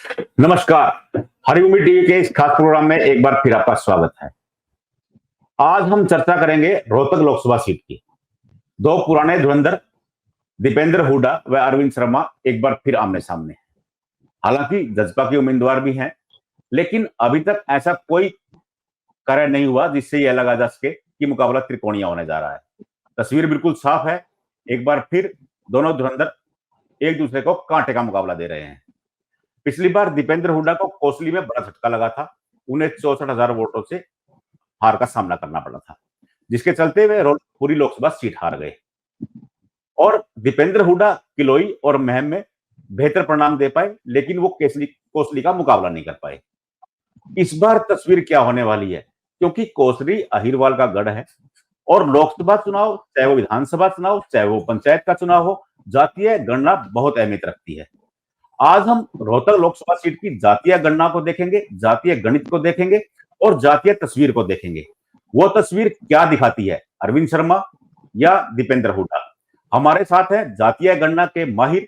नमस्कार। हरिभूमि टीवी के इस खास प्रोग्राम में एक बार फिर आपका स्वागत है। आज हम चर्चा करेंगे रोहतक लोकसभा सीट की। दो पुराने धुरंधर दीपेंद्र हुड्डा व अरविंद शर्मा एक बार फिर आमने सामने हैं। हालांकि जसपा के उम्मीदवार भी हैं, लेकिन अभी तक ऐसा कोई कार्य नहीं हुआ जिससे यह लगा जा सके कि मुकाबला त्रिकोणीय होने जा रहा है। तस्वीर बिल्कुल साफ है। एक बार फिर दोनों धुरंधर एक दूसरे को कांटे का मुकाबला दे रहे हैं। पिछली बार दीपेंद्र हुड्डा को कोसली में बड़ा झटका लगा था। उन्हें 64,000 वोटों से हार का सामना करना पड़ा था, जिसके चलते वे पूरी लोकसभा सीट हार गए। और दीपेंद्र हुड्डा किलोई और महम में बेहतर परिणाम दे पाए, लेकिन वो कोसली का मुकाबला नहीं कर पाए। इस बार तस्वीर क्या होने वाली है, क्योंकि कोसली अहिरवाल का गढ़ है और लोकसभा चुनाव, चाहे वो विधानसभा चुनाव, चाहे वो पंचायत का चुनाव हो, जातीय गणना बहुत अहमियत रखती है। आज हम रोहतक लोकसभा सीट की जातीय गणना को देखेंगे, जातीय गणित को देखेंगे और जातीय तस्वीर को देखेंगे। वो तस्वीर क्या दिखाती है, अरविंद शर्मा या दीपेंद्र हुड्डा? हमारे साथ है जातीय गणना के माहिर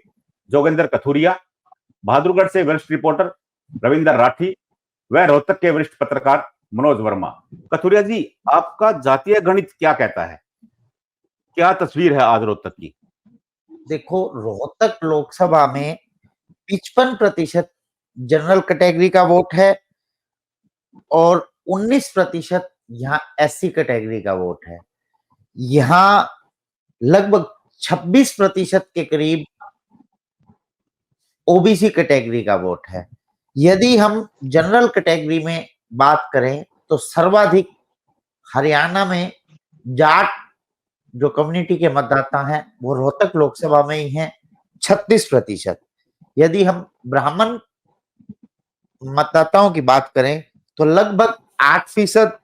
जोगेंद्र कथुरिया, बहादुरगढ़ से वरिष्ठ रिपोर्टर रविंदर राठी व रोहतक के वरिष्ठ पत्रकार मनोज वर्मा। कथुरिया जी, आपका जातीय गणित क्या कहता है? क्या तस्वीर है आज रोहतक की? देखो, रोहतक लोकसभा में 55% जनरल कैटेगरी का वोट है और 19% यहाँ एससी कैटेगरी का वोट है। यहाँ लगभग 26% के करीब ओबीसी कैटेगरी का वोट है। यदि हम जनरल कैटेगरी में बात करें तो सर्वाधिक हरियाणा में जाट जो कम्युनिटी के मतदाता हैं वो रोहतक लोकसभा में ही हैं, 36%। यदि हम ब्राह्मण मतदाताओं की बात करें तो लगभग 8%।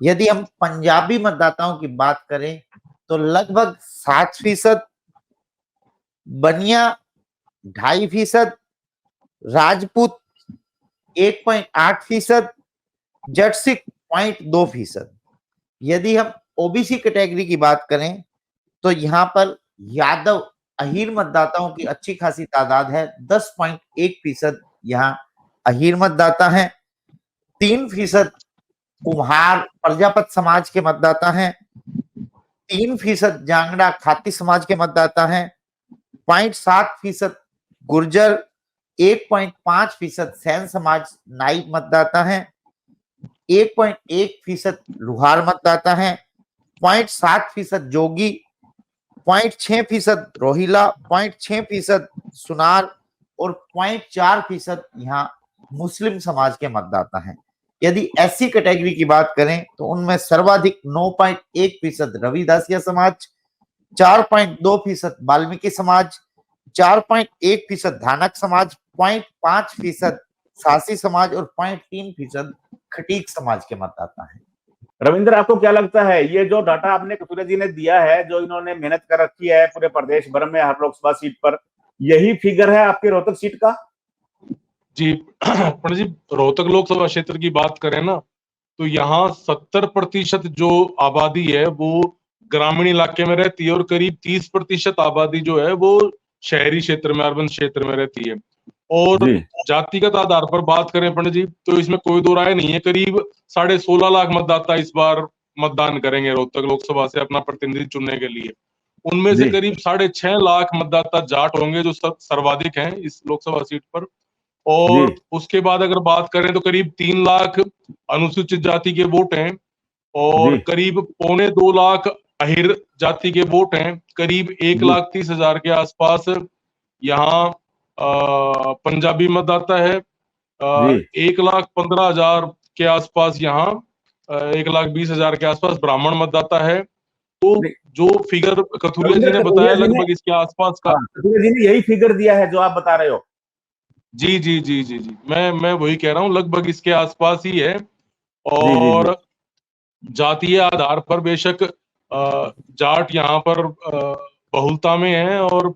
यदि हम पंजाबी मतदाताओं की बात करें तो लगभग 7%, बनिया 2.5%, राजपूत 1.8%, जट सिख 0.2%। यदि हम ओबीसी कैटेगरी की बात करें तो यहाँ पर यादव अहीर मतदाताओं की अच्छी खासी तादाद है, 10.1% यहाँ अहीर मतदाता हैं, 3% कुम्हार प्रजापत समाज के मतदाता हैं, 3% जांगड़ा खाती समाज के मतदाता हैं, 0.7% गुर्जर, 1.5% सैन समाज नाई मतदाता हैं, 1.1% लुहार मतदाता हैं, 0.7% जोगी, 0.6% रोहिला, 0.6% सुनार और 0.4% यहाँ मुस्लिम समाज के मतदाता हैं। यदि एससी कैटेगरी की बात करें तो उनमें सर्वाधिक 9.1% रविदासिया समाज, 4.2% वाल्मीकि समाज, 4.1% धानक समाज, 0.5% सासी समाज और 0.3% खटीक समाज के मतदाता हैं। रविंद्र, आपको क्या लगता है, ये जो डाटा आपने कथुरिया जी ने दिया है, जो इन्होंने मेहनत कर रखी है पूरे प्रदेश भर में हर लोकसभा सीट पर, यही फिगर है आपके रोहतक सीट का? जी पंडित जी, रोहतक लोकसभा क्षेत्र की बात करें ना तो यहाँ 70% जो आबादी है वो ग्रामीण इलाके में रहती है और करीब 30% आबादी जो है वो शहरी क्षेत्र में, अर्बन क्षेत्र में रहती है। और जातिगत आधार पर बात करें पंडित जी तो इसमें कोई दो राय नहीं है, करीब 16.5 लाख मतदाता इस बार मतदान करेंगे रोहतक लोकसभा से अपना प्रतिनिधि चुनने के लिए। उनमें से करीब 6.5 लाख मतदाता जाट होंगे जो सर्वाधिक हैं इस लोकसभा सीट पर। और उसके बाद अगर बात करें तो करीब 3 लाख अनुसूचित जाति के वोट हैं और करीब 1.25 लाख अहिर जाति के वोट हैं। करीब 1,30,000 के आसपास यहाँ पंजाबी मतदाता है, 1,15,000 के आसपास यहाँ 1,20,000 के आसपास ब्राह्मण मतदाता है। तो जो फिगर कथुरिया जी ने बताया लगभग इसके आसपास का, कथुरिया जी ने यही फिगर दिया है जो आप बता रहे हो? जी जी जी जी जी मैं वही कह रहा हूँ, लगभग इसके आसपास ही है। और जातीय आधार पर बेशक जाट यहाँ पर बहुलता में है और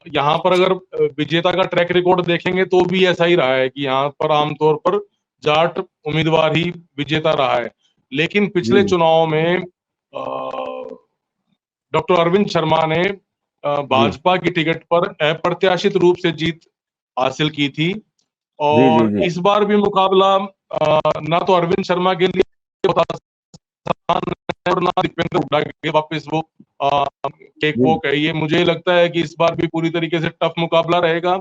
यहाँ पर अगर विजेता का ट्रैक रिकॉर्ड देखेंगे तो भी ऐसा ही रहा है कि यहाँ पर आमतौर पर जाट उम्मीदवार ही विजेता रहा है। लेकिन पिछले चुनाव में डॉक्टर अरविंद शर्मा ने भाजपा की टिकट पर अप्रत्याशित रूप से जीत हासिल की थी और जी। इस बार भी मुकाबला ना तो अरविंद शर्मा के लिए बहुत आसान है और ना दीपेंद्र हुड्डा के लिए वापस वो केक जी वॉक है। ये मुझे लगता है कि इस बार भी पूरी तरीके से टफ मुकाबला रहेगा।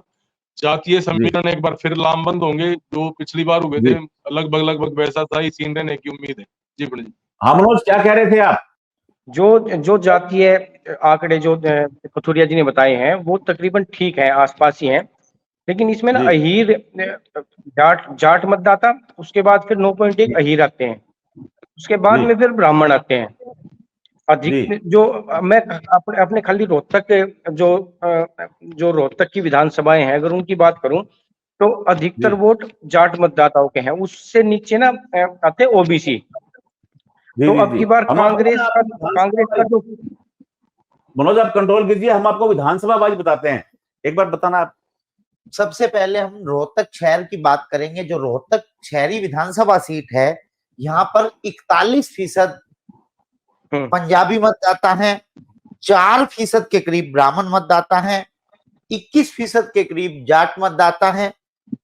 जातीय जी समीकरण एक बार फिर लामबंद होंगे, जो पिछली बार हुए थे जी। लगभग वैसा सा ही सीन रहने की उम्मीद है। जी पंडित जी। हाँ मनोज, क्या कह रहे थे आप? जो जो जातीय आंकड़े जो कथुरिया जी ने बताए हैं वो तकरीबन ठीक है, आसपास ही हैं। लेकिन इसमें ना जी अहीर, जाट जाट मतदाता, उसके बाद फिर 9.1 अहीर आते हैं, उसके बाद जी में फिर ब्राह्मण आते हैं। जी अधिक जो मैं अपने अपने खाली रोहतक के जो रोहतक की विधानसभाएं हैं अगर उनकी बात करूं तो अधिकतर जी वोट जाट मतदाताओं के हैं। उससे नीचे ना आते ओबीसी। जी तो जी अब जी। की बार हम आपको ना कांग्रेस का जो मनोज आप कंट्रोल कीजिए, हम आपको विधानसभा वाइज बताते हैं। एक बार बताना आप। सबसे पहले हम रोहतक शहर की बात करेंगे। जो रोहतक शहरी विधानसभा सीट है, यहाँ पर 41% पंजाबी मतदाता हैं, 4% के करीब ब्राह्मण मतदाता हैं, 21% के करीब जाट मतदाता हैं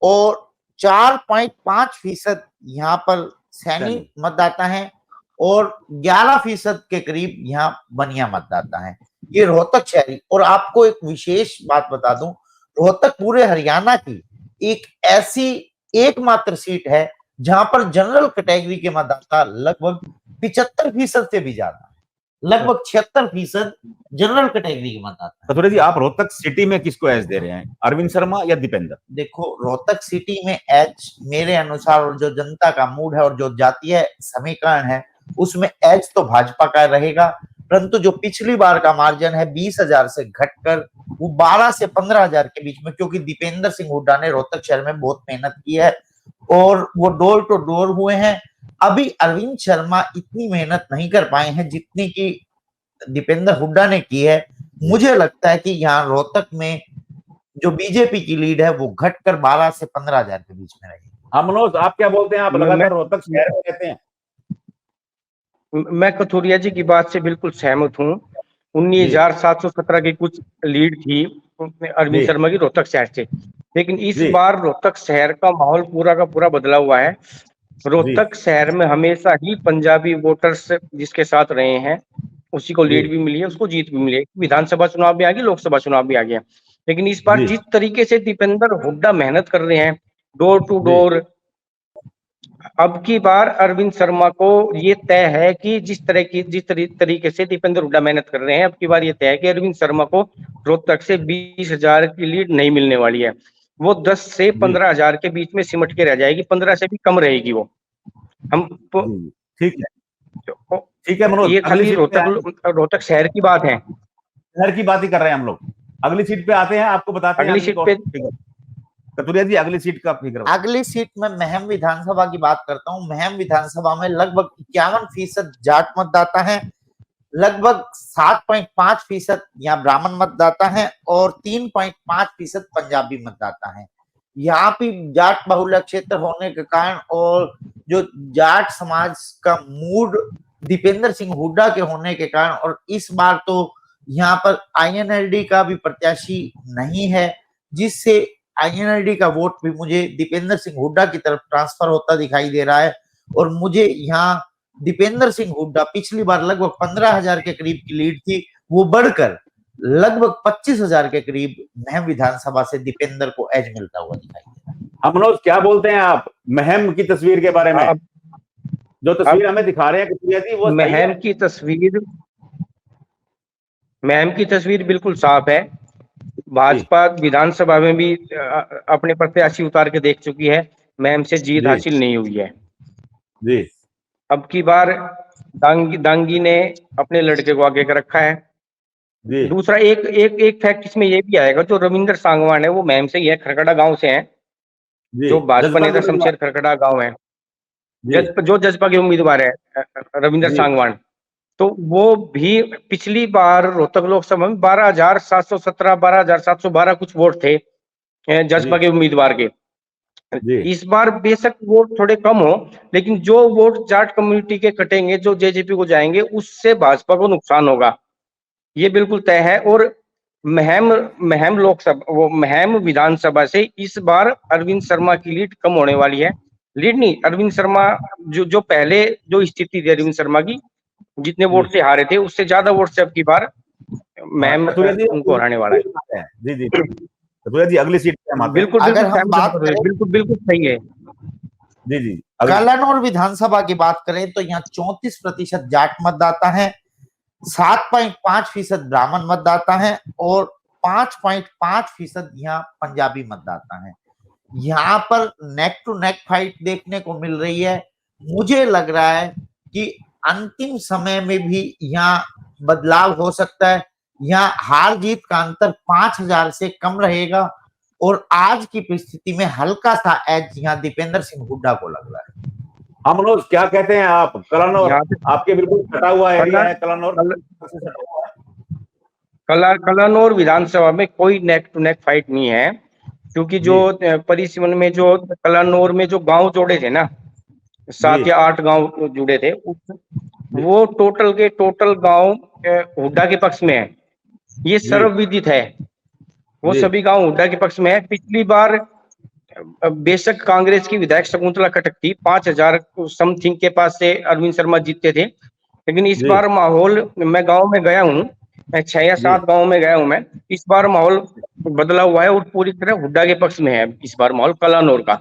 और 4.5% यहाँ पर सैनी मतदाता हैं और 11% के करीब यहाँ बनिया मतदाता हैं। ये रोहतक शहरी। और आपको एक विशेष बात बता दूं, रोहतक पूरे हरियाणा की एक ऐसी एकमात्र सीट है जहां पर जनरल कैटेगरी के मतदाता लगभग 75% से भी ज्यादा, लगभग 76% जनरल कैटेगरी के मतदाता। कथुरिया जी, आप रोहतक सिटी में किसको एज दे रहे हैं, अरविंद शर्मा या दीपेंद्र? देखो, रोहतक सिटी में एज मेरे अनुसार और जो जनता का मूड है और जो जातीय समीकरण है उसमें एज तो भाजपा का रहेगा, परंतु जो पिछली बार का मार्जिन है 20,000 से घटकर वो 12 से 15,000 के बीच में, क्योंकि दीपेंद्र सिंह हुड्डा ने रोहतक शहर में बहुत मेहनत की है और वो डोर टू डोर हुए हैं। अभी अरविंद शर्मा इतनी मेहनत नहीं कर पाए हैं जितनी की दीपेंद्र हुड्डा ने की है। मुझे लगता है कि यहाँ रोहतक में जो बीजेपी की लीड है वो घटकर 12 से 15,000 के बीच में रहेगी। हाँ मनोज, आप क्या बोलते हैं? आप लगातार रोहतक शहर में रहते हैं। मैं कथुरिया जी की बात से बिल्कुल सहमत हूँ। 19,717 की कुछ लीड थी अरविंद शर्मा की रोहतक शहर से, लेकिन इस बार रोहतक शहर का माहौल पूरा का पूरा बदला हुआ है। रोहतक शहर में हमेशा ही पंजाबी वोटर्स जिसके साथ रहे हैं उसी को लीड भी मिली है, उसको जीत भी मिली है। विधानसभा चुनाव भी आ गया, लोकसभा चुनाव भी आ गया। लेकिन इस बार जिस तरीके से दीपेंद्र हुड्डा मेहनत कर रहे हैं डोर टू डोर, अब की बार अरविंद शर्मा को ये तय है कि जिस तरीके से दीपेंद्र हुड्डा मेहनत कर रहे हैं, अब की बार ये तय है कि अरविंद शर्मा को रोहतक से 20,000 की लीड नहीं मिलने वाली है। वो 10 से 15,000 के बीच में सिमट के रह जाएगी, 15 से भी कम रहेगी वो। हम ठीक है, ठीक है मनोज, ये खाली रोहतक शहर की बात है, शहर की बात ही कर रहे हैं हम लोग। अगली सीट पे आते हैं, आपको बताते हैं अगली सीट पे। कथुरिया जी, अगली सीट का फिक्र। अगली सीट में महम विधानसभा की बात करता हूं। महम विधानसभा में लगभग 51% जाट मतदाता हैं, लगभग 7.5% यहाँ ब्राह्मण मतदाता हैं और 3.5% पंजाबी मतदाता हैं। यहाँ भी जाट बहुल्य क्षेत्र होने के कारण और जो जाट समाज का मूड दीपेंद्र सिंह हुड्डा के होने के कारण, और इस बार तो यहाँ पर आईएनएलडी का भी प्रत्याशी नहीं है, जिससे आईएनएलडी का वोट भी मुझे दीपेंद्र सिंह हुड्डा की तरफ ट्रांसफर होता दिखाई दे रहा है। और मुझे यहाँ दीपेंद्र सिंह हुड्डा पिछली बार लगभग 15,000 के करीब की लीड थी, वो बढ़कर लगभग 25,000 के करीब महम विधानसभा से दीपेंद्र को एज मिलता हुआ दिखाई दे रहा है। मनोज, क्या बोलते हैं आप महम की तस्वीर के बारे में? जो तस्वीर हमें दिखा रहे हैं कथुरिया जी, वो महम की तस्वीर बिल्कुल साफ है। भाजपा विधानसभा में भी अपने प्रत्याशी उतार के देख चुकी है, महम से जीत हासिल नहीं हुई है। जी। अब की बार दांगी ने अपने लड़के को आगे कर रखा है। दूसरा एक फैक्ट इसमें ये भी आएगा, जो रविंद्र सांगवान है वो महम से ही है, खरकड़ा गांव से है, जो भाजपा नेता शमशेर खरकड़ा गांव है, जो जजपा के उम्मीदवार है रविंद्र सांगवान। तो वो भी पिछली बार रोहतक लोकसभा में 12,717 12,712 कुछ वोट थे जजपा के उम्मीदवार के। इस बार बेशक वोट थोड़े कम हो, लेकिन जो वोट जाट कम्युनिटी के कटेंगे, जो जेजेपी को जाएंगे, उससे भाजपा को नुकसान होगा, ये बिल्कुल तय है। और महम महम लोकसभा वो महम विधानसभा से इस बार अरविंद शर्मा की लीड कम होने वाली है। लीड नहीं, अरविंद शर्मा जो पहले जो स्थिति थी अरविंद शर्मा की, जितने वोट से हारे थे उससे ज्यादा वोट से अब की बार महम कथुरिया जी उनको हराने वाला है। जी जी कथुरिया जी अगली सीट पे हम आते हैं। बिल्कुल अगर बिल्कुल हम बात करें, बिल्कुल बिल्कुल सही है। जी जी कलानौर विधानसभा की बात करें तो यहाँ 34% जाट मतदाता हैं, 7.5% ब्राह्मण मतदाता हैं और 5.5% यहाँ पंजाबी मतदाता हैं। यहाँ पर नेक टू नेक फाइट देखने को मिल रही है। मुझे लग रहा है कि अंतिम समय में भी यहाँ बदलाव हो सकता है। यहाँ हार जीत का अंतर 5,000 से कम रहेगा और आज की परिस्थिति में हल्का सा एज यहाँ दीपेंद्र सिंह हुड्डा को लग रहा है। हाँ मनोज, क्या कहते हैं आप? कलानौर आपके बिल्कुल सटा हुआ एरिया है। कलानौर विधानसभा में कोई नेक टू नेक फाइट नहीं है, क्योंकि जो परिसीमन में जो कलानौर में जो गांव जोड़े थे ना, 7 या 8 गांव जुड़े थे, वो टोटल के टोटल गांव हुड्डा के पक्ष में है। ये सर्वविदित है, वो सभी गांव हुड्डा के पक्ष में है। पिछली बार बेशक कांग्रेस की विधायक शकुंतला खटक थी, 5,000 समथिंग के पास से अरविंद शर्मा जीतते थे, लेकिन इस बार माहौल, मैं गांव में गया हूँ, 6 या 7 गांव में गया हूं मैं, इस बार माहौल बदला हुआ है और पूरी तरह हुड्डा के पक्ष में है इस बार माहौल कलानौर का।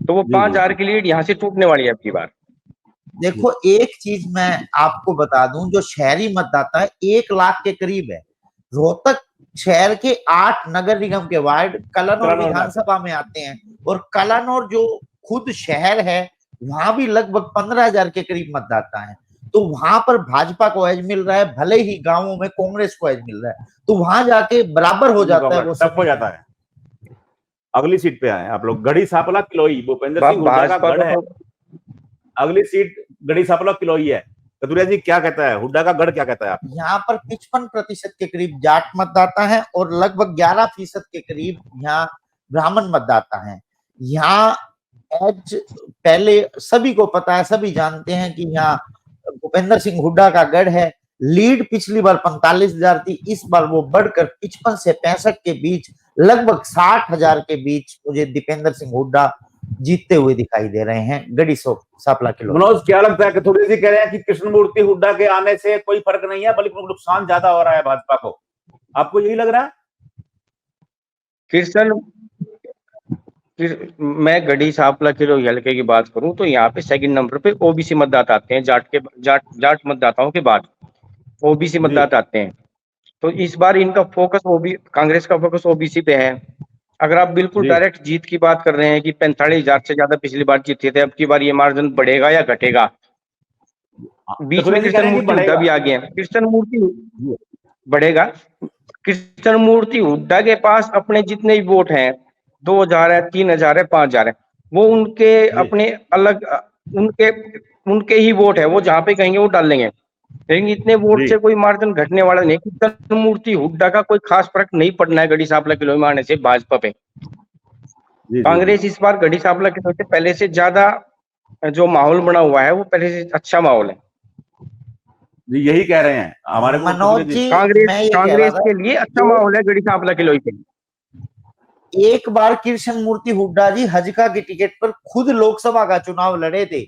तो वो 5,000 की लीड यहाँ से टूटने वाली है अब की बार। देखो, एक चीज मैं आपको बता दूं, जो शहरी मतदाता है 1 लाख के करीब है। रोहतक शहर के 8 नगर निगम के वार्ड कलानौर विधानसभा में आते हैं और कलानौर जो खुद शहर है वहां भी लगभग 15,000 के करीब मतदाता है। तो वहां पर भाजपा को एज मिल रहा है, भले ही गांवों में कांग्रेस को एज मिल रहा है, तो वहां जाके बराबर हो जाता है, वो सब हो जाता है। अगली सीट पे आए आप लोग, गढ़ी सांपला किलोई, भूपेंद्र सिंह हुड्डा का गढ़ है। अगली सीट गढ़ी सांपला किलोई है। कथुरिया जी क्या कहता है, हुड्डा का गढ़ क्या कहता है आप? यहाँ पर 55% के करीब जाट मतदाता हैं और लगभग 11% के करीब यहाँ ब्राह्मण मतदाता हैं। यहाँ एज पहले सभी को पता है, सभी जानते हैं कि यहाँ भूपेंद्र सिंह हुड्डा का गढ़ है। लीड पिछली बार 45,000 थी, इस बार वो बढ़कर 55 से 65 के बीच, लगभग 60,000 के बीच मुझे दीपेंद्र सिंह हुड्डा जीतते हुए दिखाई दे रहे हैं गढ़ी सांपला किलो। मनोज क्या लगता है कि थोड़ी सी कह रहे हैं कि कृष्णमूर्ति हुड्डा के आने से कोई फर्क नहीं है, बल्कि नुकसान ज्यादा हो रहा है भाजपा को, आपको यही लग रहा है? मैं गढ़ी सांपला किलो हल्के की बात करूं तो यहाँ पे सेकंड नंबर पे ओबीसी मतदाता आते हैं। जाट मतदाताओं के बाद ओबीसी मतदाता आते हैं। तो इस बार इनका फोकस कांग्रेस का फोकस ओबीसी पे है। अगर आप बिल्कुल डायरेक्ट जीत की बात कर रहे हैं कि 45,000 से ज्यादा पिछली बार जीते थे, अब की बार ये मार्जिन बढ़ेगा या घटेगा? बीच में कृष्ण मूर्ति हुड्डा भी आ गए हैं। कृष्ण मूर्ति बढ़ेगा। कृष्ण मूर्ति हुड्डा के पास अपने जितने भी वोट हैं, 2,000 है, 3,000 है, 5,000 है, वो उनके अपने अलग उनके ही वोट है, वो जहां पे कहेंगे वो डाल लेंगे। लेकिन इतने वोट से कोई मार्जिन घटने वाला नहीं। कृष्ण मूर्ति हुड्डा का कोई खास फर्क नहीं पड़ना है गढ़ी सांपला किलो में आने से भाजपा पे। कांग्रेस इस बार गढ़ी सांपला किलो से पहले से ज्यादा जो माहौल बना हुआ है वो पहले से अच्छा माहौल है। यही कह रहे हैं हमारे मनोज जी, कांग्रेस के लिए अच्छा माहौल है गढ़ी सांपला किलो पे। एक बार कृष्ण मूर्ति हुड्डा जी हजका की टिकट पर खुद लोकसभा का चुनाव लड़े थे।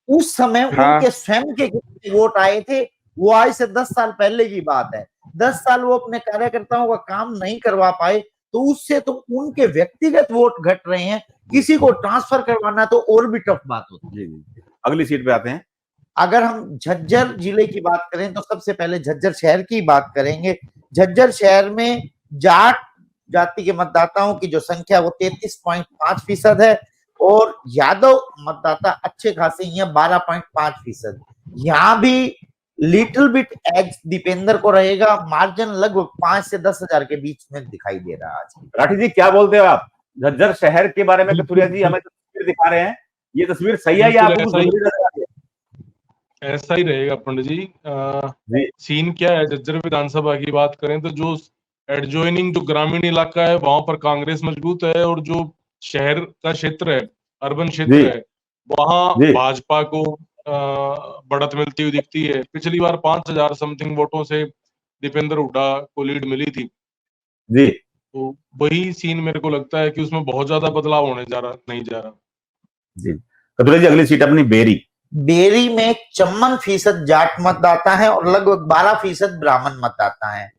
उस समय उनके स्वयं के वोट आए थे। वो आज से 10 साल पहले की बात है। 10 साल वो अपने कार्यकर्ताओं का काम नहीं करवा पाए, तो उससे तो उनके व्यक्तिगत वोट घट रहे हैं। किसी को ट्रांसफर करवाना तो और भी टफ बात होती है। अगली सीट पे आते हैं। अगर हम झज्जर जिले की बात करें तो सबसे पहले झज्जर शहर की बात करेंगे। झज्जर शहर में जाट जाति के मतदाताओं की जो संख्या वो 33.5% है और यादव मतदाता अच्छे खासे यहाँ 12.5%। यहाँ भी लिटिल बिट एज दीपेंद्र को रहेगा। मार्जिन लगभग 5 से 10,000 के बीच में दिखाई दे रहा है आज। राठी जी क्या बोलते हो आप झज्जर शहर के बारे में? कथुरिया जी हमें तस्वीर दिखा रहे हैं, ये तस्वीर सही है या आपको? ऐसा ही रहेगा पंडित जी। सीन क्या है, झज्जर विधानसभा की बात करें तो जो एडजॉइनिंग जो ग्रामीण इलाका है वहां पर कांग्रेस मजबूत है और जो शहर का क्षेत्र है, अर्बन क्षेत्र है, वहां भाजपा को बढ़त मिलती हुई दिखती है। पिछली बार 5,000 समथिंग वोटों से दीपेंद्र हुड्डा को लीड मिली थी, जी तो वही सीन मेरे को लगता है कि उसमें बहुत ज्यादा बदलाव होने नहीं जा रहा। जी। कथुरिया जी, अगली सीट अपनी बेरी। बेरी में 54% जाट मतदाता है और लगभग 12% ब्राह्मण मतदाता है।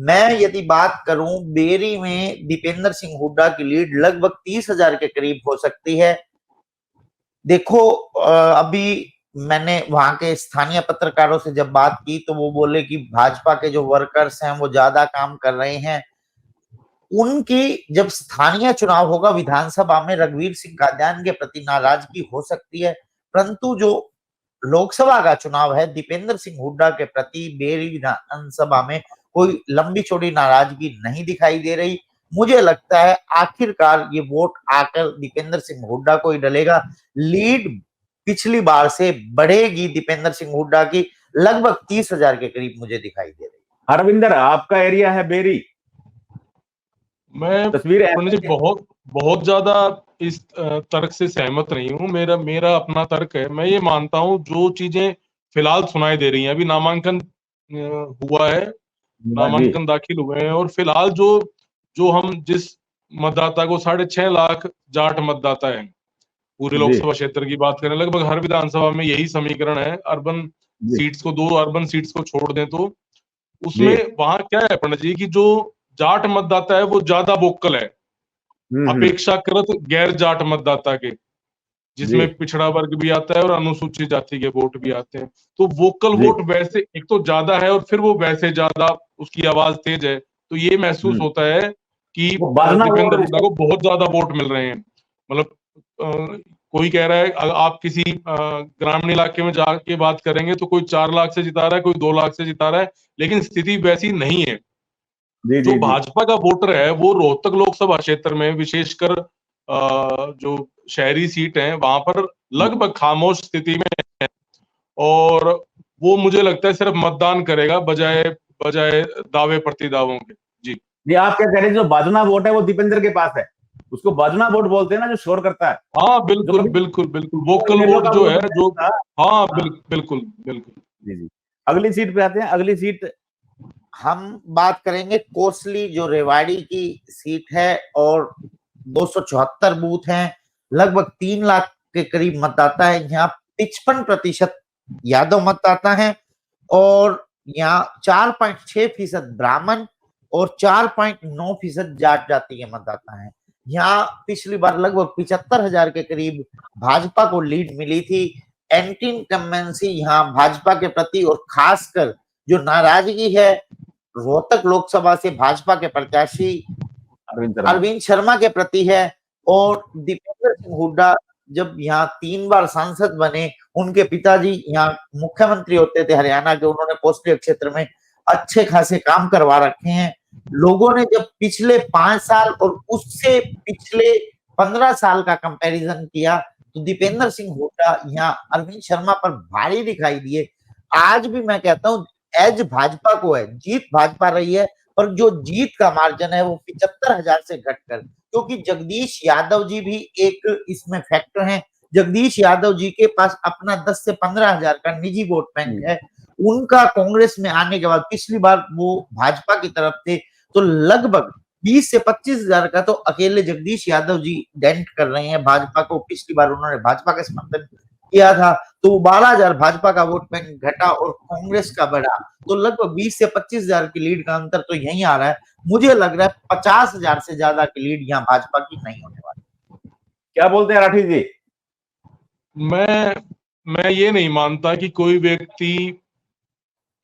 मैं यदि बात करूं, बेरी में दीपेंद्र सिंह हुड्डा की लीड लगभग 30,000 के करीब हो सकती है। देखो, अभी मैंने वहां के स्थानीय पत्रकारों से जब बात की तो वो बोले कि भाजपा के जो वर्कर्स हैं वो ज्यादा काम कर रहे हैं। उनकी जब स्थानीय चुनाव होगा विधानसभा में, रघुवीर सिंह कादियान के प्रति नाराजगी हो सकती है, परंतु जो लोकसभा का चुनाव है दीपेंद्र सिंह हुड्डा के प्रति बेरी विधानसभा में कोई लंबी चौड़ी नाराजगी नहीं दिखाई दे रही। मुझे लगता है आखिरकार ये वोट आकर दीपेंद्र सिंह हुड्डा को ही डलेगा। लीड पिछली बार से बढ़ेगी दीपेंद्र सिंह हुड्डा की, लगभग 30,000 के करीब मुझे दिखाई दे रही है। हरविंदर, आपका एरिया है बेरी, मैं तस्वीर पंडित जी बहुत ज्यादा इस तर्क से सहमत नहीं हूँ। मेरा अपना तर्क है। मैं ये मानता हूँ जो चीजें फिलहाल सुनाई दे रही हैं, अभी नामांकन हुआ है, नामांकन दाखिल हुए हैं, और फिलहाल जो हम जिस मतदाता को 6.5 लाख जाट मतदाता है पूरे लोकसभा क्षेत्र की बात करें, लगभग हर विधानसभा में यही समीकरण है। अर्बन सीट्स को, 2 अर्बन सीट्स को छोड़ दें तो उसमें वहां क्या है पंडित जी, की जो जाट मतदाता है वो ज्यादा वोकल है अपेक्षाकृत गैर जाट मतदाता के, जिसमें पिछड़ा वर्ग भी आता है और अनुसूचित जाति के वोट भी आते हैं। तो वोकल वोट वैसे एक तो ज्यादा है और फिर वो वैसे ज्यादा उसकी आवाज तेज है, तो ये महसूस होता है कि दीपेंद्र हुड्डा को बहुत ज्यादा वोट मिल रहे हैं। मतलब कोई कह रहा है, आप किसी ग्रामीण इलाके में जाके बात करेंगे तो कोई 4 लाख से जिता रहा है, कोई 2 लाख से जिता रहा है, लेकिन स्थिति वैसी नहीं है। जो भाजपा का वोटर है वो रोहतक लोकसभा क्षेत्र में विशेषकर जो शहरी सीट है वहां पर लगभग खामोश स्थिति में है, और वो मुझे लगता है सिर्फ मतदान करेगा बजाय दावे प्रतिदावों के। जी आप क्या कह रहे हैं, जो बाजना वोट है वो दीपेंद्र के पास है, उसको बाजना वोट बोलते हैं ना, जो शोर करता है। हाँ बिल्कुल बिल्कुल बिल्कुल, वोकल वोट जो है, जो हाँ बिल्कुल बिल्कुल। जी। अगली सीट पे आते हैं। अगली सीट हम बात करेंगे कोसली, जो रेवाड़ी की सीट है, और 274 बूथ हैं, लगभग 3 लाख के करीब मतदाता है। यहाँ 55% यादव मतदाता हैं और यहाँ 4.6% ब्राह्मण और 4.9% जाट जाति के मतदाता हैं। यहाँ पिछली बार लगभग 75,000 के करीब भाजपा को लीड मिली थी। एंटी इनकम्बेंसी यहाँ भाजपा के प्रति और खासकर जो नाराजगी है रोहतक लोकसभा से भाजपा के प्रत्याशी अरविंद शर्मा के प्रति है। और दीपेंद्र सिंह हुड्डा जब यहाँ 3 बार सांसद बने, उनके पिताजी यहाँ मुख्यमंत्री होते थे हरियाणा के, उन्होंने कोसली क्षेत्र में अच्छे खासे काम करवा रखे हैं। लोगों ने जब पिछले 5 साल और उससे पिछले 15 साल का कंपैरिजन किया तो दीपेंद्र सिंह हुड्डा यहाँ अरविंद शर्मा पर भारी दिखाई दिए। आज भी मैं कहता हूँ एज भाजपा को है, जीत भाजपा रही है, पर जो जीत का मार्जिन है वो 75,000 से घटकर, क्योंकि जगदीश यादव जी भी एक इसमें फैक्टर हैं। जगदीश यादव जी के पास अपना 10 से 15,000 का निजी वोट बैंक है। उनका कांग्रेस में आने के बाद पिछली बार वो भाजपा की तरफ थे, तो लगभग 20 से 25,000 का तो अकेले जगदीश यादव जी डेंट कर रहे हैं भाजपा को। पिछली बार उन्होंने भाजपा का समर्थन किया था तो 12,000 भाजपा का वोट बैंक घटा और कांग्रेस का बढ़ा, तो लगभग 20 से 25,000 की लीड का अंतर तो यही आ रहा है। मुझे लग रहा है 50,000 से ज्यादा की लीड यहाँ भाजपा की नहीं होने वाली। क्या बोलते हैं राठी जी? मैं ये नहीं मानता कि कोई व्यक्ति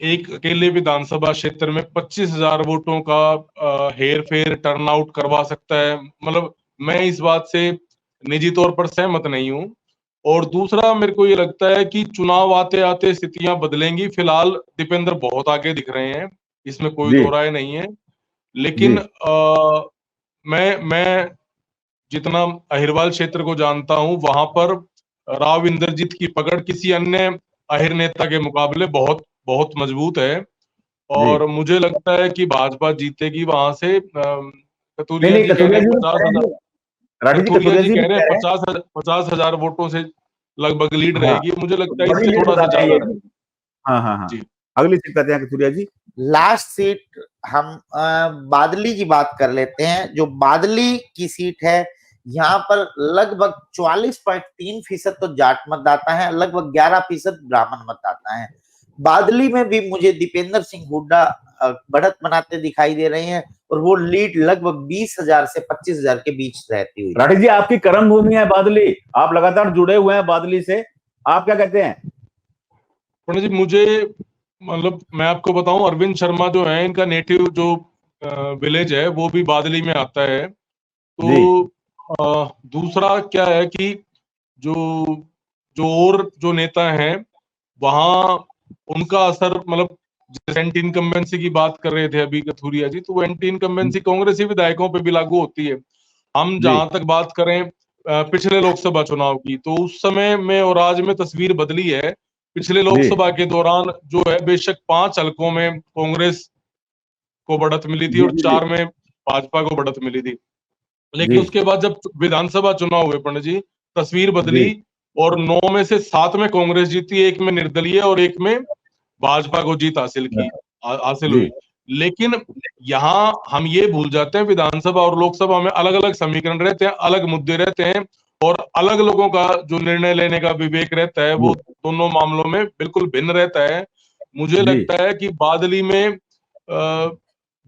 एक अकेले विधानसभा क्षेत्र में 25,000 वोटों का हेर फेर टर्नआउट करवा सकता है। मतलब मैं इस बात से निजी तौर पर सहमत नहीं हूं। और दूसरा, मेरे को ये लगता है कि चुनाव आते आते स्थितियां बदलेंगी। फिलहाल दीपेंद्र बहुत आगे दिख रहे हैं, इसमें कोई दो राय नहीं है, लेकिन मैं जितना अहिरवाल क्षेत्र को जानता हूं, वहां पर राव इंद्रजीत की पकड़ किसी अन्य अहिर नेता के मुकाबले बहुत बहुत मजबूत है, और मुझे लगता है कि भाजपा जीतेगी वहां से। कथुरिया जी कह रहे हैं 50,000 वोटों से लगभग लीड रहेगी। मुझे लगता है इससे थोड़ा सा ज्यादा रहेगी। हाँ। जी अगली सीट कहते हैं कथुरिया जी। लास्ट सीट हम बादली की बात कर लेते हैं। जो बादली की सीट है, यहाँ पर लगभग 44.3% तो जाट मतदाता है, लगभग 11% ब्राह्मण मतदाता है। बादली में भी मुझे दीपेंद्र सिंह हुड्डा बढ़त बनाते दिखाई दे रहे हैं और वो लीड लगभग 20,000 से 25,000 के बीच रहती हुई। राठी जी, आपकी कर्म भूमि है बादली, आप लगातार जुड़े हुए हैं बादली से, आप क्या कहते हैं? पंडित जी, मुझे मतलब मैं आपको बताऊं, अरविंद शर्मा जो है, इनका नेटिव जो विलेज है वो भी बादली में आता है। तो दूसरा क्या है कि जो जो और जो नेता हैं वहां उनका असर, मतलब जैसे एंटी इनकम्बेंसी की बात कर रहे थे अभी कथुरिया जी, तो वो एंटी इनकम्बेंसी कांग्रेसी विधायकों पे भी लागू होती है। हम जहां तक बात करें पिछले लोकसभा चुनाव की, तो उस समय में और आज में तस्वीर बदली है। पिछले लोकसभा के दौरान जो है, बेशक 5 हलकों में कांग्रेस को बढ़त मिली थी और 4 में भाजपा को बढ़त मिली थी। लेकिन उसके बाद जब विधानसभा चुनाव हुए पंडित जी, तस्वीर बदली और 9 में से 7 में कांग्रेस जीती, 1 में निर्दलीय और 1 में भाजपा को जीत हासिल हुई। लेकिन यहाँ हम ये भूल जाते हैं, विधानसभा और लोकसभा में अलग अलग समीकरण रहते हैं, अलग मुद्दे रहते हैं और अलग लोगों का जो निर्णय लेने का विवेक रहता है वो दोनों मामलों में बिल्कुल भिन्न रहता है। मुझे लगता है कि बादली में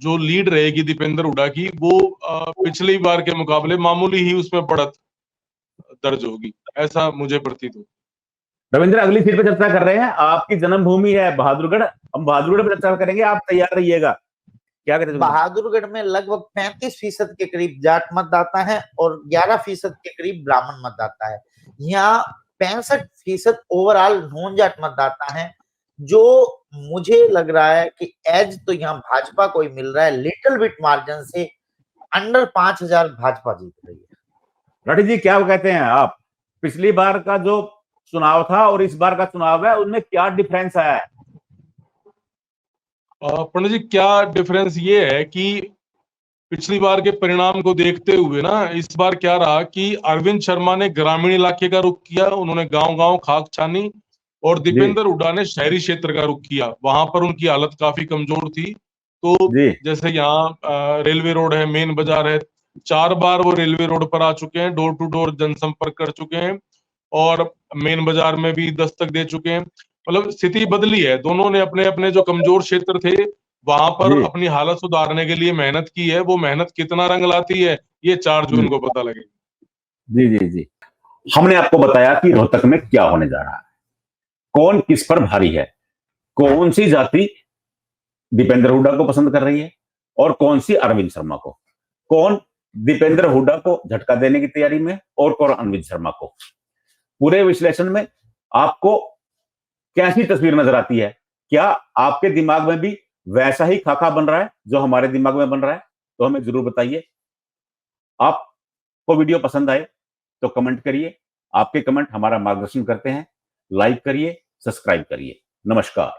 जो लीड रहेगी दीपेंद्र हुड्डा की, वो पिछली बार के मुकाबले मामूली ही उसमें बढ़त दर्ज होगी, ऐसा मुझे प्रतीत हो। रविंद्र, अगली सीट पे चर्चा कर रहे हैं, आपकी जन्मभूमि है बहादुरगढ़, हम बहादुरगढ़ पे चर्चा करेंगे, आप तैयार रहिएगा। क्या कहते हैं? बहादुरगढ़ में लगभग 35% के करीब जाट मतदाता है और 11% के करीब ब्राह्मण मतदाता है। यहाँ 65% ओवरऑल नॉन जाट मतदाता है, जो मुझे लग रहा है कि एज तो यहाँ भाजपा को ही मिल रहा है, लिटिल बिट मार्जिन से अंडर 5,000 भाजपा जीत रही है। राठी जी, क्या कहते हैं आप? पिछली बार का जो चुनाव था और इस बार का चुनाव है, उनमें क्या डिफरेंस आया है? पंडित जी, क्या डिफरेंस ये है कि पिछली बार के परिणाम को देखते हुए ना, इस बार क्या रहा कि अरविंद शर्मा ने ग्रामीण इलाके का रुख किया, उन्होंने गांव-गांव खाक छानी, और दीपेंद्र हुड्डा ने शहरी क्षेत्र का रुख किया। वहां पर उनकी हालत काफी कमजोर थी। तो जैसे यहाँ रेलवे रोड है, मेन बाजार है, 4 बार वो रेलवे रोड पर आ चुके हैं, डोर टू डोर जनसंपर्क कर चुके हैं और मेन बाजार में भी दस्तक दे चुके हैं। मतलब स्थिति बदली है, दोनों ने अपने अपने जो कमजोर क्षेत्र थे वहां पर अपनी हालत सुधारने के लिए मेहनत की है। वो मेहनत कितना रंग लाती है, ये 4 जून को पता लगेगा। जी जी जी, हमने आपको बताया कि रोहतक में क्या होने जा रहा है, कौन किस पर भारी है, कौन सी जाति दीपेंद्र हुड्डा को पसंद कर रही है और कौन सी अरविंद शर्मा को, कौन दीपेंद्र हुड्डा को झटका देने की तैयारी में और कौन अरविंद शर्मा को। पूरे विश्लेषण में आपको कैसी तस्वीर नजर आती है? क्या आपके दिमाग में भी वैसा ही खाका बन रहा है जो हमारे दिमाग में बन रहा है? तो हमें जरूर बताइए। आपको वीडियो पसंद आए तो कमेंट करिए, आपके कमेंट हमारा मार्गदर्शन करते हैं। लाइक करिए, सब्सक्राइब करिए। नमस्कार।